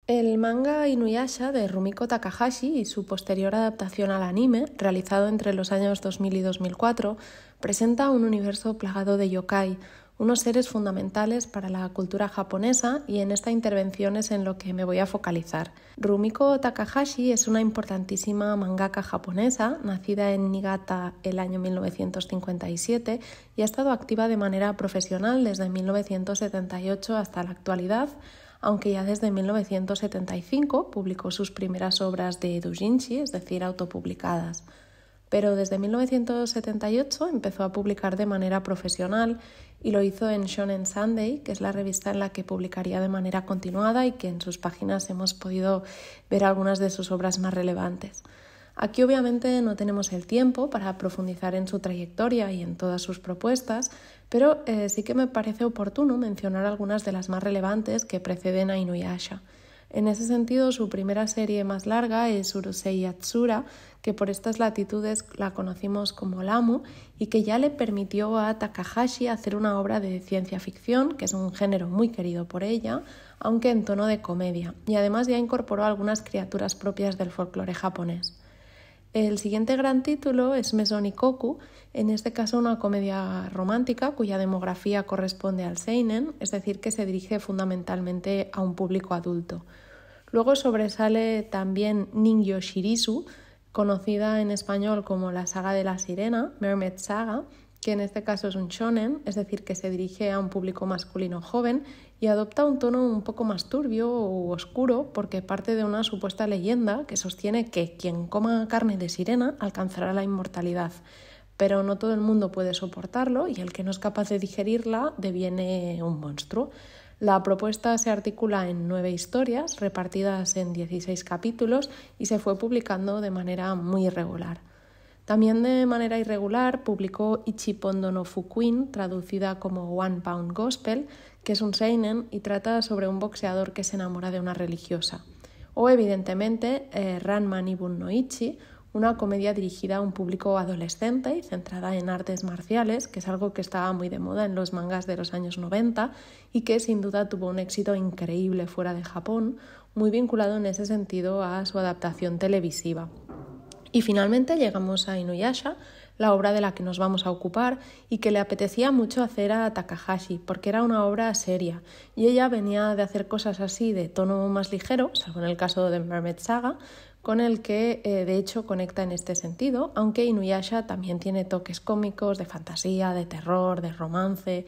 El manga Inuyasha de Rumiko Takahashi y su posterior adaptación al anime, realizado entre los años 2000 y 2004, presenta un universo plagado de yokai, unos seres fundamentales para la cultura japonesa, y en esta intervención es en lo que me voy a focalizar. Rumiko Takahashi es una importantísima mangaka japonesa, nacida en Niigata el año 1957 y ha estado activa de manera profesional desde 1978 hasta la actualidad, aunque ya desde 1975 publicó sus primeras obras de doujinshi, es decir, autopublicadas. Pero desde 1978 empezó a publicar de manera profesional y lo hizo en Shonen Sunday, que es la revista en la que publicaría de manera continuada y que en sus páginas hemos podido ver algunas de sus obras más relevantes. Aquí obviamente no tenemos el tiempo para profundizar en su trayectoria y en todas sus propuestas, pero sí que me parece oportuno mencionar algunas de las más relevantes que preceden a Inuyasha. En ese sentido, su primera serie más larga es Urusei Yatsura, que por estas latitudes la conocimos como Lamu y que ya le permitió a Takahashi hacer una obra de ciencia ficción, que es un género muy querido por ella, aunque en tono de comedia, y además ya incorporó algunas criaturas propias del folclore japonés. El siguiente gran título es Mesonikoku, en este caso una comedia romántica cuya demografía corresponde al seinen, es decir, que se dirige fundamentalmente a un público adulto. Luego sobresale también Ningyo Shirizu, conocida en español como la saga de la sirena, Mermaid Saga, que en este caso es un shonen, es decir, que se dirige a un público masculino joven y adopta un tono un poco más turbio o oscuro porque parte de una supuesta leyenda que sostiene que quien coma carne de sirena alcanzará la inmortalidad, pero no todo el mundo puede soportarlo y el que no es capaz de digerirla deviene un monstruo. La propuesta se articula en 9 historias repartidas en 16 capítulos y se fue publicando de manera muy irregular. También de manera irregular publicó Ichipondo no Fukuin, traducida como One Pound Gospel, que es un seinen y trata sobre un boxeador que se enamora de una religiosa. O evidentemente Ranma Nibun no Ichi, una comedia dirigida a un público adolescente y centrada en artes marciales, que es algo que estaba muy de moda en los mangas de los años 90 y que sin duda tuvo un éxito increíble fuera de Japón, muy vinculado en ese sentido a su adaptación televisiva. Y finalmente llegamos a Inuyasha, la obra de la que nos vamos a ocupar y que le apetecía mucho hacer a Takahashi porque era una obra seria y ella venía de hacer cosas así de tono más ligero, salvo en el caso de Mermaid Saga, con el que de hecho conecta en este sentido, aunque Inuyasha también tiene toques cómicos, de fantasía, de terror, de romance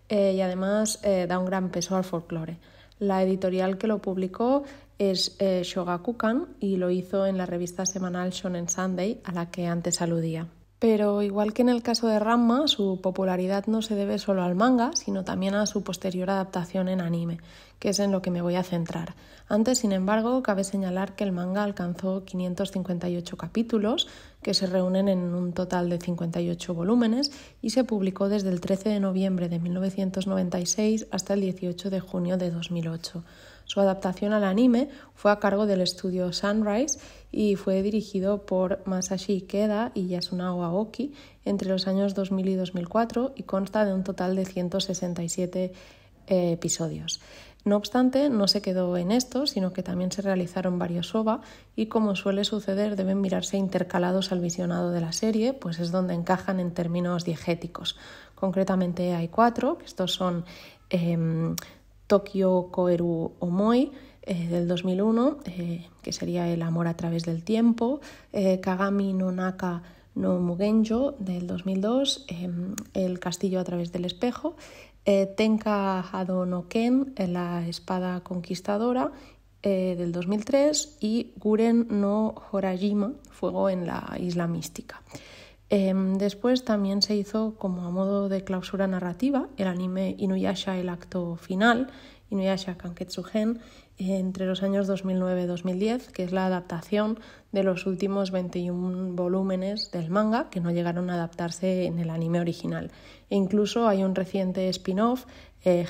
y además da un gran peso al folclore. La editorial que lo publicó es Shogakukan y lo hizo en la revista semanal Shonen Sunday a la que antes aludía. Pero igual que en el caso de Ranma, su popularidad no se debe solo al manga, sino también a su posterior adaptación en anime, que es en lo que me voy a centrar. Antes, sin embargo, cabe señalar que el manga alcanzó 558 capítulos, que se reúnen en un total de 58 volúmenes, y se publicó desde el 13 de noviembre de 1996 hasta el 18 de junio de 2008. Su adaptación al anime fue a cargo del estudio Sunrise y fue dirigido por Masashi Ikeda y Yasunao Aoki entre los años 2000 y 2004 y consta de un total de 167 episodios. No obstante, no se quedó en esto, sino que también se realizaron varios OVA y, como suele suceder, deben mirarse intercalados al visionado de la serie, pues es donde encajan en términos diegéticos. Concretamente hay 4, que estos son Tokyo Koeru Omoi, del 2001, que sería El amor a través del tiempo, Kagami no Naka no Mugenjo, del 2002, El castillo a través del espejo, Tenka Hado no Ken, La espada conquistadora, del 2003, y Guren no Horajima, Fuego en la isla mística. Después también se hizo, como a modo de clausura narrativa, el anime Inuyasha el acto final, Inuyasha Kanketsugen, entre los años 2009 y 2010, que es la adaptación de los últimos 21 volúmenes del manga que no llegaron a adaptarse en el anime original. E incluso hay un reciente spin-off,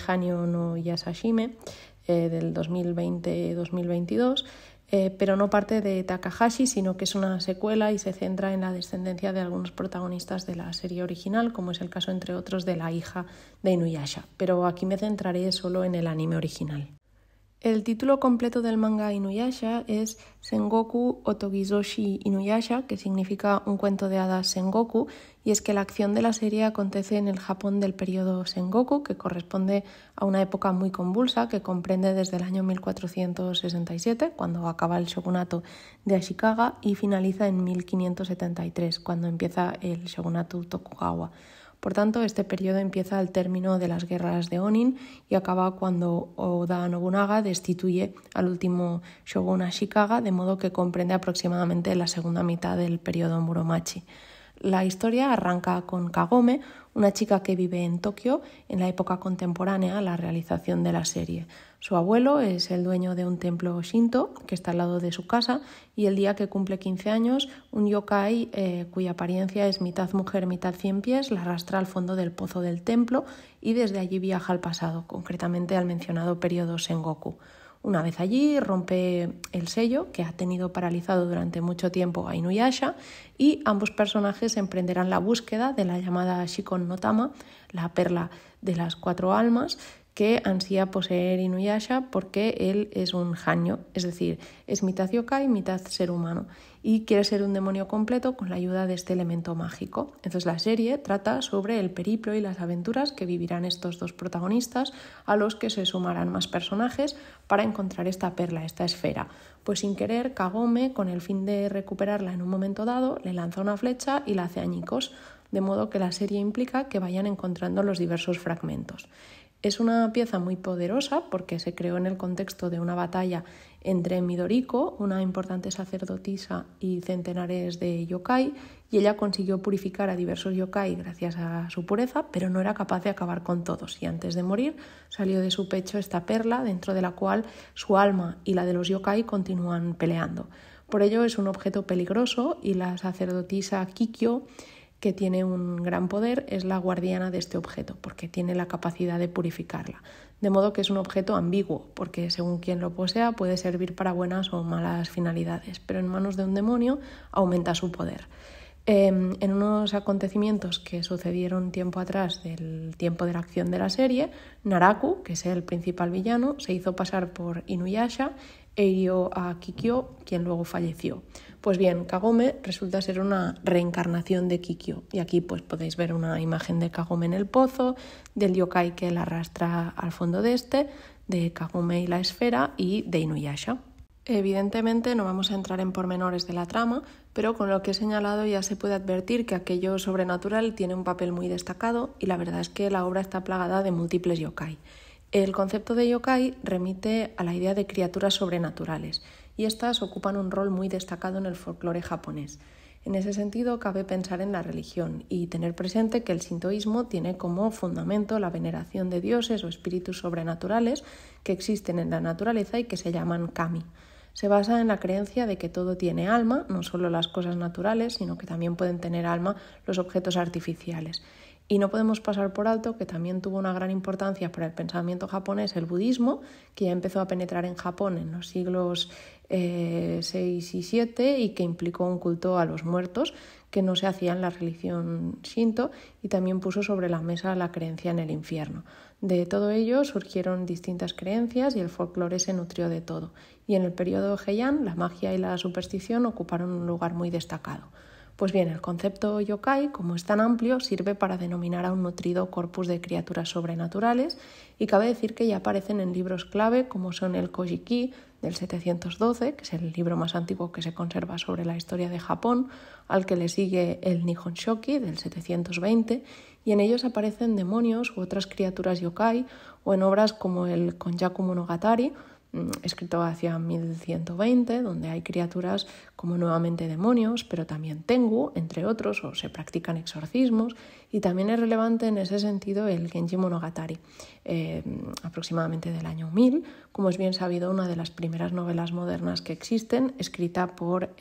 Hanyo no Yasashime, del 2020-2022, pero no parte de Takahashi, sino que es una secuela y se centra en la descendencia de algunos protagonistas de la serie original, como es el caso, entre otros, de la hija de Inuyasha. Pero aquí me centraré solo en el anime original. El título completo del manga Inuyasha es Sengoku Otogizoshi Inuyasha, que significa un cuento de hadas Sengoku, y es que la acción de la serie acontece en el Japón del periodo Sengoku, que corresponde a una época muy convulsa que comprende desde el año 1467, cuando acaba el shogunato de Ashikaga, y finaliza en 1573, cuando empieza el shogunato Tokugawa. Por tanto, este periodo empieza al término de las guerras de Onin y acaba cuando Oda Nobunaga destituye al último shogun Ashikaga, de modo que comprende aproximadamente la segunda mitad del periodo Muromachi. La historia arranca con Kagome, una chica que vive en Tokio en la época contemporánea a la realización de la serie. Su abuelo es el dueño de un templo Shinto que está al lado de su casa, y el día que cumple 15 años, un yokai cuya apariencia es mitad mujer, mitad 100 pies, la arrastra al fondo del pozo del templo y desde allí viaja al pasado, concretamente al mencionado periodo Sengoku. Una vez allí, rompe el sello que ha tenido paralizado durante mucho tiempo a Inuyasha, y ambos personajes emprenderán la búsqueda de la llamada Shikon no Tama, la perla de las 4 almas, que ansía poseer Inuyasha porque él es un hanyo, es decir, es mitad yokai, mitad ser humano, y quiere ser un demonio completo con la ayuda de este elemento mágico. Entonces la serie trata sobre el periplo y las aventuras que vivirán estos dos protagonistas, a los que se sumarán más personajes para encontrar esta perla, esta esfera. Pues sin querer, Kagome, con el fin de recuperarla en un momento dado, le lanza una flecha y la hace añicos, de modo que la serie implica que vayan encontrando los diversos fragmentos. Es una pieza muy poderosa porque se creó en el contexto de una batalla entre Midoriko, una importante sacerdotisa, y centenares de yokai, y ella consiguió purificar a diversos yokai gracias a su pureza, pero no era capaz de acabar con todos, y antes de morir salió de su pecho esta perla, dentro de la cual su alma y la de los yokai continúan peleando. Por ello es un objeto peligroso, y la sacerdotisa Kikyo, que tiene un gran poder, es la guardiana de este objeto, porque tiene la capacidad de purificarla. De modo que es un objeto ambiguo, porque según quien lo posea puede servir para buenas o malas finalidades, pero en manos de un demonio aumenta su poder. En unos acontecimientos que sucedieron tiempo atrás del tiempo de la acción de la serie, Naraku, que es el principal villano, se hizo pasar por Inuyasha e hirió a Kikyo, quien luego falleció. Pues bien, Kagome resulta ser una reencarnación de Kikyo, y aquí pues podéis ver una imagen de Kagome en el pozo, del yokai que la arrastra al fondo de Kagome y la esfera, y de Inuyasha. Evidentemente no vamos a entrar en pormenores de la trama, pero con lo que he señalado ya se puede advertir que aquello sobrenatural tiene un papel muy destacado, y la verdad es que la obra está plagada de múltiples yokai. El concepto de yokai remite a la idea de criaturas sobrenaturales, y estas ocupan un rol muy destacado en el folclore japonés. En ese sentido, cabe pensar en la religión y tener presente que el sintoísmo tiene como fundamento la veneración de dioses o espíritus sobrenaturales que existen en la naturaleza y que se llaman kami. Se basa en la creencia de que todo tiene alma, no solo las cosas naturales, sino que también pueden tener alma los objetos artificiales. Y no podemos pasar por alto que también tuvo una gran importancia para el pensamiento japonés el budismo, que ya empezó a penetrar en Japón en los siglos 6 y 7 y que implicó un culto a los muertos que no se hacía en la religión Shinto, y también puso sobre la mesa la creencia en el infierno. De todo ello surgieron distintas creencias y el folclore se nutrió de todo. Y en el periodo Heian la magia y la superstición ocuparon un lugar muy destacado. Pues bien, el concepto yokai, como es tan amplio, sirve para denominar a un nutrido corpus de criaturas sobrenaturales, y cabe decir que ya aparecen en libros clave como son el Kojiki del 712, que es el libro más antiguo que se conserva sobre la historia de Japón, al que le sigue el Nihon Shoki del 720, y en ellos aparecen demonios u otras criaturas yokai, o en obras como el Konjaku Monogatari, escrito hacia 1120, donde hay criaturas como nuevamente demonios, pero también tengu, entre otros, o se practican exorcismos, y también es relevante en ese sentido el Genji Monogatari, aproximadamente del año 1000, como es bien sabido, una de las primeras novelas modernas que existen, escrita por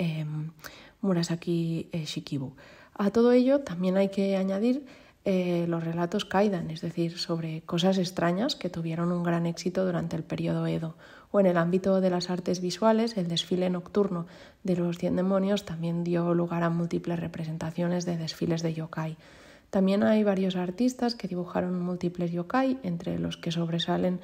Murasaki Shikibu. A todo ello también hay que añadir los relatos kaidan, es decir, sobre cosas extrañas que tuvieron un gran éxito durante el periodo Edo. O en el ámbito de las artes visuales, el desfile nocturno de los 100 demonios también dio lugar a múltiples representaciones de desfiles de yokai. También hay varios artistas que dibujaron múltiples yokai, entre los que sobresalen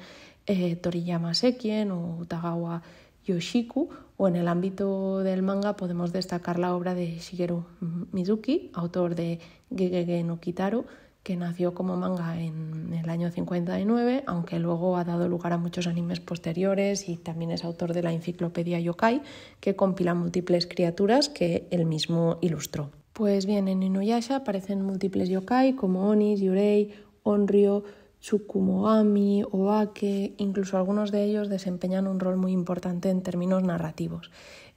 Toriyama Sekien o Utagawa Yoshiku, o en el ámbito del manga podemos destacar la obra de Shigeru Mizuki, autor de Gegege no Kitaro, que nació como manga en el año 59, aunque luego ha dado lugar a muchos animes posteriores, y también es autor de la enciclopedia Yokai, que compila múltiples criaturas que él mismo ilustró. Pues bien, en Inuyasha aparecen múltiples yokai como Onis, Yurei, Onryo, Tsukumoami, Oake. Incluso algunos de ellos desempeñan un rol muy importante en términos narrativos.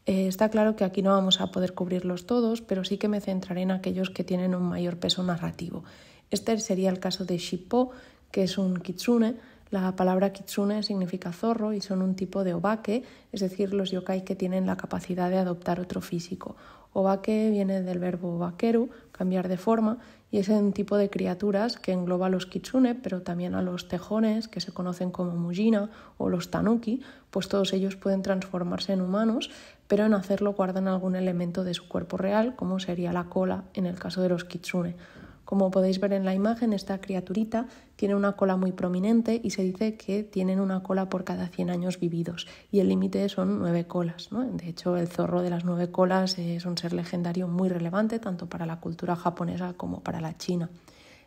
Está claro que aquí no vamos a poder cubrirlos todos, pero sí que me centraré en aquellos que tienen un mayor peso narrativo. Este sería el caso de Shippo, que es un kitsune. La palabra kitsune significa zorro y son un tipo de obake, es decir, los yokai que tienen la capacidad de adoptar otro físico. Obake viene del verbo bakeru, cambiar de forma, y es un tipo de criaturas que engloba a los kitsune, pero también a los tejones, que se conocen como mujina, o los tanuki, pues todos ellos pueden transformarse en humanos, pero en hacerlo guardan algún elemento de su cuerpo real, como sería la cola en el caso de los kitsune. Como podéis ver en la imagen, esta criaturita tiene una cola muy prominente y se dice que tienen una cola por cada 100 años vividos, y el límite son 9 colas, ¿no? De hecho, el zorro de las 9 colas es un ser legendario muy relevante tanto para la cultura japonesa como para la china.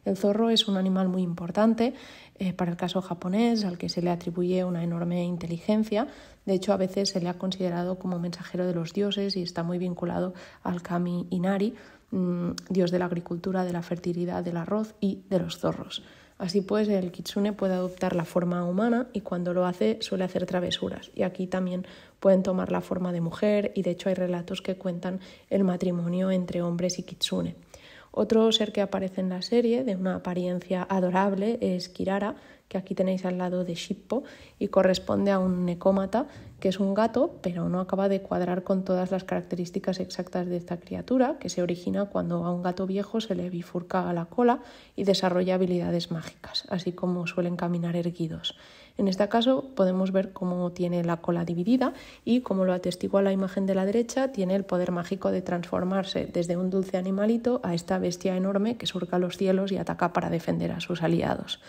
El zorro es un animal muy importante para el caso japonés, al que se le atribuye una enorme inteligencia. De hecho, a veces se le ha considerado como mensajero de los dioses y está muy vinculado al kami Inari, dios de la agricultura, de la fertilidad, del arroz y de los zorros. Así pues, el kitsune puede adoptar la forma humana y cuando lo hace suele hacer travesuras. Y aquí también pueden tomar la forma de mujer, y de hecho hay relatos que cuentan el matrimonio entre hombres y kitsune. Otro ser que aparece en la serie, de una apariencia adorable, es Kirara, que aquí tenéis al lado de Shippo, y corresponde a un necómata, que es un gato, pero no acaba de cuadrar con todas las características exactas de esta criatura, que se origina cuando a un gato viejo se le bifurca la cola y desarrolla habilidades mágicas, así como suelen caminar erguidos. En este caso podemos ver cómo tiene la cola dividida y, como lo atestigua la imagen de la derecha, tiene el poder mágico de transformarse desde un dulce animalito a esta bestia enorme que surca los cielos y ataca para defender a sus aliados.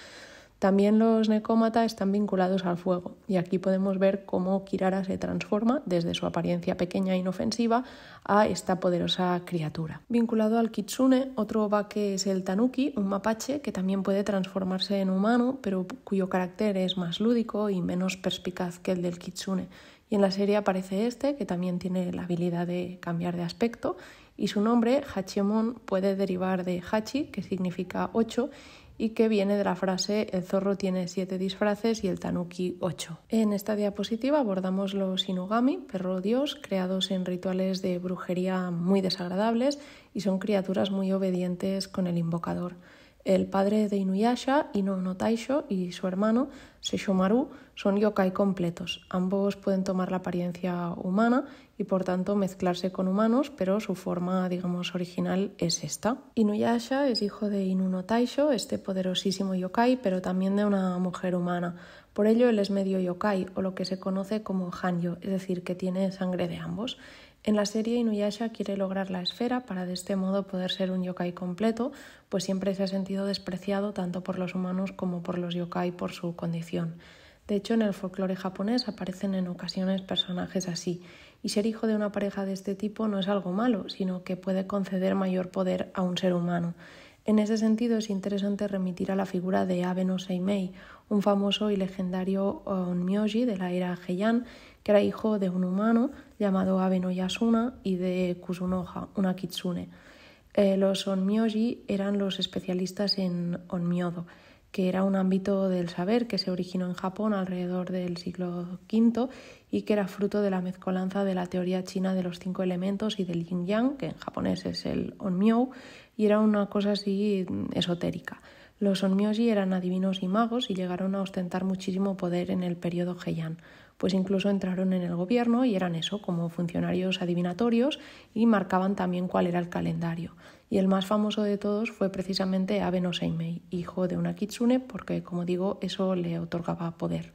También los necómata están vinculados al fuego, y aquí podemos ver cómo Kirara se transforma desde su apariencia pequeña e inofensiva a esta poderosa criatura. Vinculado al kitsune, otro obake es el tanuki, un mapache que también puede transformarse en humano, pero cuyo carácter es más lúdico y menos perspicaz que el del kitsune. Y en la serie aparece este, que también tiene la habilidad de cambiar de aspecto, y su nombre, Hachiemon, puede derivar de Hachi, que significa 8, y que viene de la frase el zorro tiene 7 disfraces y el tanuki 8. En esta diapositiva abordamos los Inugami, perro dios, creados en rituales de brujería muy desagradables, y son criaturas muy obedientes con el invocador. El padre de Inuyasha, Ino no Taisho, y su hermano, Seishomaru, son yokai completos. Ambos pueden tomar la apariencia humana y por tanto mezclarse con humanos, pero su forma, digamos, original es esta. Inuyasha es hijo de Inu no Taisho, este poderosísimo yokai, pero también de una mujer humana. Por ello él es medio yokai, o lo que se conoce como hanyo, es decir, que tiene sangre de ambos. En la serie, Inuyasha quiere lograr la esfera para de este modo poder ser un yokai completo, pues siempre se ha sentido despreciado tanto por los humanos como por los yokai por su condición. De hecho, en el folclore japonés aparecen en ocasiones personajes así, y ser hijo de una pareja de este tipo no es algo malo, sino que puede conceder mayor poder a un ser humano. En ese sentido es interesante remitir a la figura de Abe no Seimei, un famoso y legendario onmyoji de la era Heian, que era hijo de un humano llamado Abe no Yasuna y de Kusunoha, una kitsune. Los onmyoji eran los especialistas en onmyodo, que era un ámbito del saber que se originó en Japón alrededor del siglo V y que era fruto de la mezcolanza de la teoría china de los 5 elementos y del yin-yang, que en japonés es el onmyo, y era una cosa así esotérica. Los onmyoji eran adivinos y magos y llegaron a ostentar muchísimo poder en el periodo Heian, pues incluso entraron en el gobierno y eran eso, como funcionarios adivinatorios, y marcaban también cuál era el calendario. Y el más famoso de todos fue precisamente Abe no Seimei, hijo de una kitsune, porque, como digo, eso le otorgaba poder.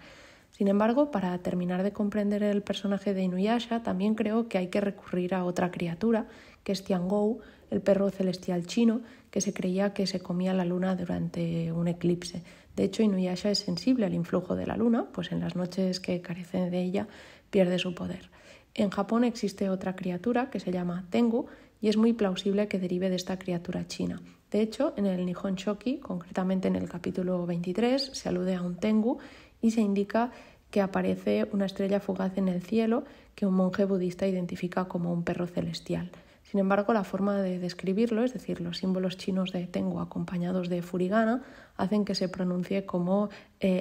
Sin embargo, para terminar de comprender el personaje de Inuyasha, también creo que hay que recurrir a otra criatura, que es Tiangou, el perro celestial chino, que se creía que se comía la luna durante un eclipse. De hecho, Inuyasha es sensible al influjo de la luna, pues en las noches que carece de ella pierde su poder. En Japón existe otra criatura que se llama Tengu y es muy plausible que derive de esta criatura china. De hecho, en el Nihon Shoki, concretamente en el capítulo 23, se alude a un Tengu y se indica que aparece una estrella fugaz en el cielo que un monje budista identifica como un perro celestial. Sin embargo, la forma de describirlo, es decir, los símbolos chinos de Tengu acompañados de furigana, hacen que se pronuncie como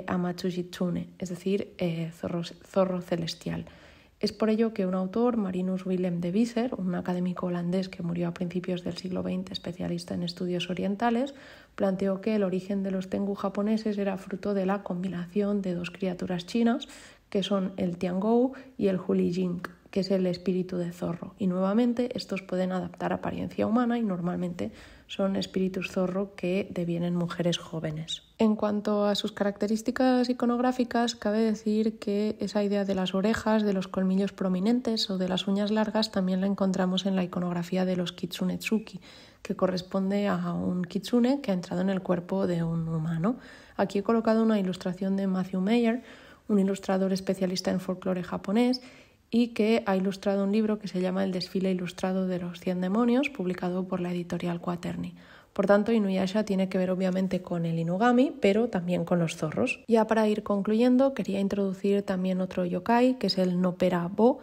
Amatsushitsune, es decir, zorro celestial. Es por ello que un autor, Marinus Willem de Visser, un académico holandés que murió a principios del siglo XX, especialista en estudios orientales, planteó que el origen de los Tengu japoneses era fruto de la combinación de dos criaturas chinas, que son el Tiangou y el Hulijing, que es el espíritu de zorro. Y nuevamente estos pueden adaptar apariencia humana y normalmente son espíritus zorro que devienen mujeres jóvenes. En cuanto a sus características iconográficas, cabe decir que esa idea de las orejas, de los colmillos prominentes o de las uñas largas también la encontramos en la iconografía de los Kitsunetsuki, que corresponde a un kitsune que ha entrado en el cuerpo de un humano. Aquí he colocado una ilustración de Matthew Mayer, un ilustrador especialista en folclore japonés, y que ha ilustrado un libro que se llama El desfile ilustrado de los 100 demonios, publicado por la editorial Quaterni. Por tanto, Inuyasha tiene que ver obviamente con el Inugami, pero también con los zorros. Ya para ir concluyendo, quería introducir también otro yokai, que es el Nopera Bo,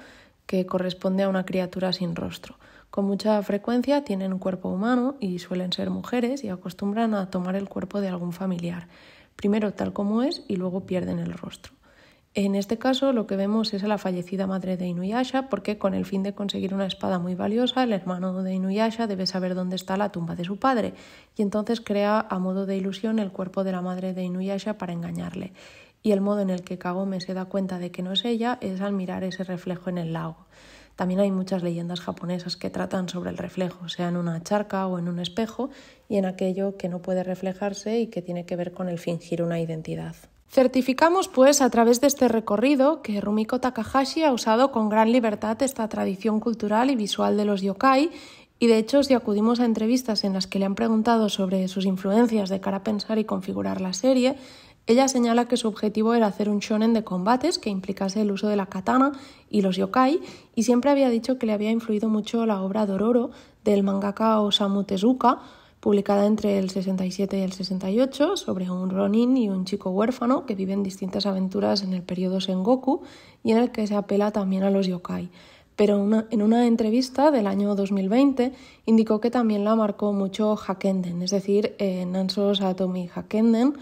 que corresponde a una criatura sin rostro. Con mucha frecuencia tienen un cuerpo humano y suelen ser mujeres y acostumbran a tomar el cuerpo de algún familiar, primero tal como es y luego pierden el rostro. En este caso lo que vemos es a la fallecida madre de Inuyasha porque con el fin de conseguir una espada muy valiosa el hermano de Inuyasha debe saber dónde está la tumba de su padre y entonces crea a modo de ilusión el cuerpo de la madre de Inuyasha para engañarle. Y el modo en el que Kagome se da cuenta de que no es ella es al mirar ese reflejo en el lago. También hay muchas leyendas japonesas que tratan sobre el reflejo, sea en una charca o en un espejo, y en aquello que no puede reflejarse y que tiene que ver con el fingir una identidad. Certificamos, pues, a través de este recorrido que Rumiko Takahashi ha usado con gran libertad esta tradición cultural y visual de los yokai y, de hecho, si acudimos a entrevistas en las que le han preguntado sobre sus influencias de cara a pensar y configurar la serie, ella señala que su objetivo era hacer un shonen de combates que implicase el uso de la katana y los yokai y siempre había dicho que le había influido mucho la obra Dororo del mangaka Osamu Tezuka, publicada entre el 67 y el 68, sobre un ronin y un chico huérfano que viven distintas aventuras en el periodo Sengoku y en el que se apela también a los yokai. Pero en una entrevista del año 2020 indicó que también la marcó mucho Hakenden, es decir, Nanso Satomi Hakenden,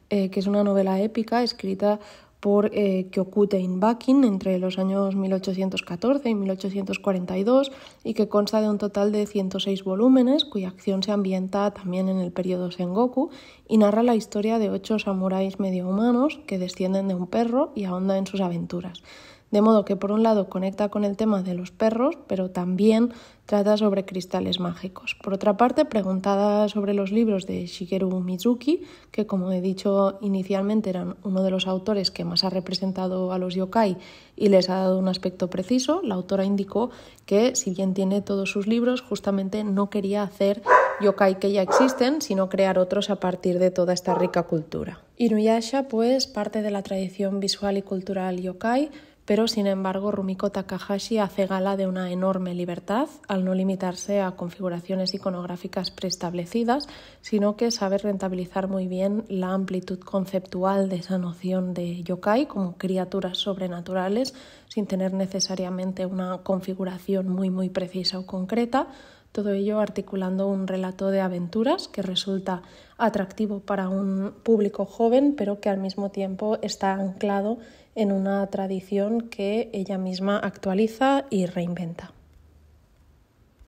que es una novela épica escrita por Kyokuten Bakin entre los años 1814 y 1842 y que consta de un total de 106 volúmenes cuya acción se ambienta también en el periodo Sengoku y narra la historia de 8 samuráis medio humanos que descienden de un perro y ahonda en sus aventuras. De modo que por un lado conecta con el tema de los perros, pero también trata sobre cristales mágicos. Por otra parte, preguntada sobre los libros de Shigeru Mizuki, que como he dicho inicialmente eran uno de los autores que más ha representado a los yokai y les ha dado un aspecto preciso, la autora indicó que si bien tiene todos sus libros, justamente no quería hacer yokai que ya existen, sino crear otros a partir de toda esta rica cultura. Inuyasha, pues, parte de la tradición visual y cultural yokai, pero sin embargo Rumiko Takahashi hace gala de una enorme libertad al no limitarse a configuraciones iconográficas preestablecidas, sino que sabe rentabilizar muy bien la amplitud conceptual de esa noción de yokai como criaturas sobrenaturales sin tener necesariamente una configuración muy precisa o concreta, todo ello articulando un relato de aventuras que resulta atractivo para un público joven, pero que al mismo tiempo está anclado en una tradición que ella misma actualiza y reinventa.